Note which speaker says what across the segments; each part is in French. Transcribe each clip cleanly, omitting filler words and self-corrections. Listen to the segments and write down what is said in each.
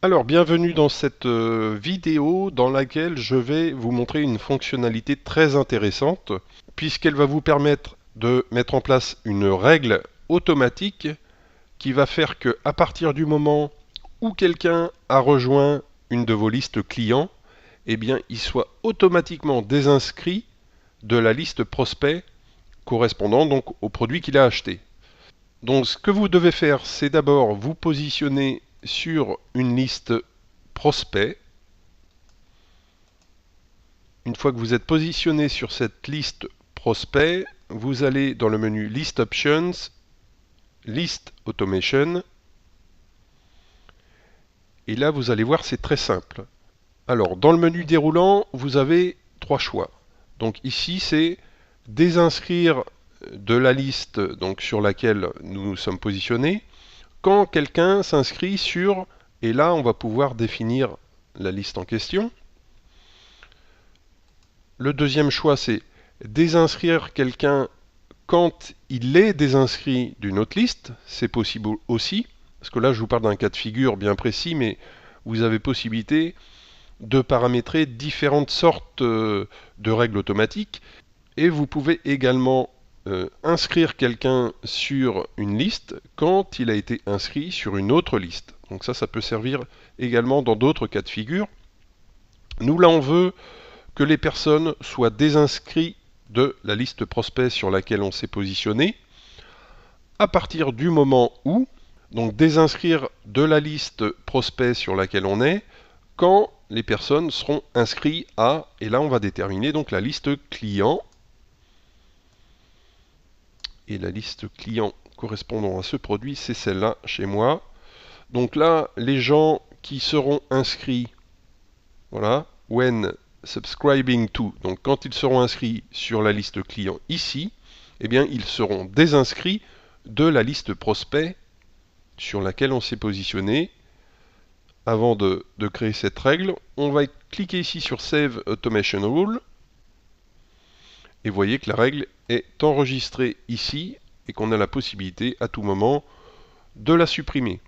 Speaker 1: Alors, bienvenue dans cette vidéo dans laquelle je vais vous montrer une fonctionnalité très intéressante puisqu'elle va vous permettre de mettre en place une règle automatique qui va faire que à partir du moment où quelqu'un a rejoint une de vos listes clients, eh bien, il soit automatiquement désinscrit de la liste prospect correspondant donc au produit qu'il a acheté. Donc ce que vous devez faire, c'est d'abord vous positionner sur une liste prospect. Une fois que vous êtes positionné sur cette liste prospect, vous allez dans le menu List Options, List Automation. Et là, vous allez voir, c'est très simple. Alors, dans le menu déroulant, vous avez trois choix. Donc ici, c'est désinscrire de la liste donc, sur laquelle nous nous sommes positionnés quand quelqu'un s'inscrit sur, et là on va pouvoir définir la liste en question. Le deuxième choix c'est désinscrire quelqu'un quand il est désinscrit d'une autre liste, c'est possible aussi, parce que là je vous parle d'un cas de figure bien précis, mais vous avez possibilité de paramétrer différentes sortes de règles automatiques, et vous pouvez également inscrire quelqu'un sur une liste quand il a été inscrit sur une autre liste. Donc ça peut servir également dans d'autres cas de figure. Nous, là, on veut que les personnes soient désinscrites de la liste prospect sur laquelle on s'est positionné à partir du moment où, donc désinscrire de la liste prospect sur laquelle on est, quand les personnes seront inscrites à, et là on va déterminer donc la liste client. Et la liste client correspondant à ce produit, c'est celle-là chez moi. Donc là, les gens qui seront inscrits, voilà, when subscribing to, donc quand ils seront inscrits sur la liste client ici, eh bien ils seront désinscrits de la liste prospect sur laquelle on s'est positionné. Avant de créer cette règle, on va cliquer ici sur Save Automation Rule. Et vous voyez que la règle est enregistrée ici et qu'on a la possibilité à tout moment de la supprimer.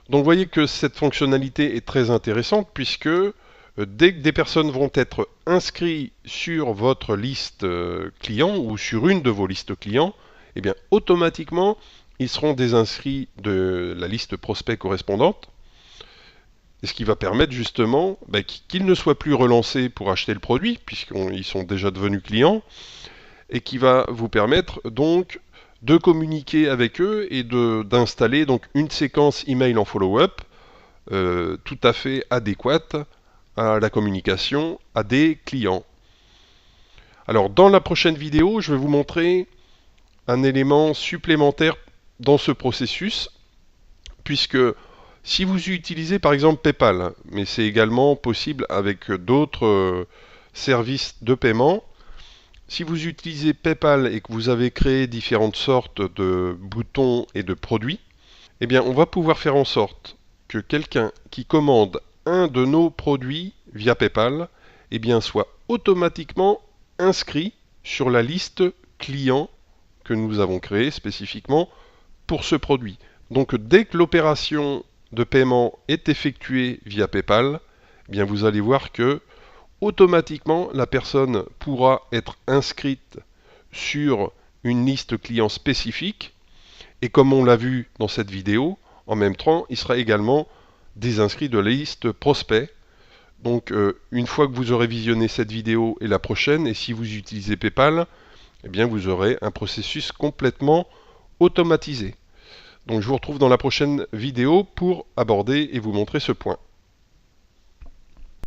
Speaker 1: Donc vous voyez que cette fonctionnalité est très intéressante puisque dès que des personnes vont être inscrites sur votre liste client ou sur une de vos listes clients, eh bien automatiquement ils seront désinscrits de la liste prospect correspondante. Et ce qui va permettre justement qu'ils ne soient plus relancés pour acheter le produit puisqu'ils sont déjà devenus clients, et qui va vous permettre donc de communiquer avec eux et d'installer donc une séquence email en follow-up tout à fait adéquate à la communication à des clients. Alors dans la prochaine vidéo, je vais vous montrer un élément supplémentaire dans ce processus, puisque si vous utilisez par exemple PayPal, mais c'est également possible avec d'autres services de paiement, si vous utilisez PayPal et que vous avez créé différentes sortes de boutons et de produits, eh bien on va pouvoir faire en sorte que quelqu'un qui commande un de nos produits via PayPal, eh bien soit automatiquement inscrit sur la liste client que nous avons créée spécifiquement pour ce produit. Donc dès que l'opération de paiement est effectuée via PayPal, eh bien vous allez voir que automatiquement la personne pourra être inscrite sur une liste client spécifique, et comme on l'a vu dans cette vidéo, en même temps il sera également désinscrit de la liste prospect. Donc une fois que vous aurez visionné cette vidéo et la prochaine, et si vous utilisez PayPal, eh bien vous aurez un processus complètement automatisé. Donc je vous retrouve dans la prochaine vidéo pour aborder et vous montrer ce point.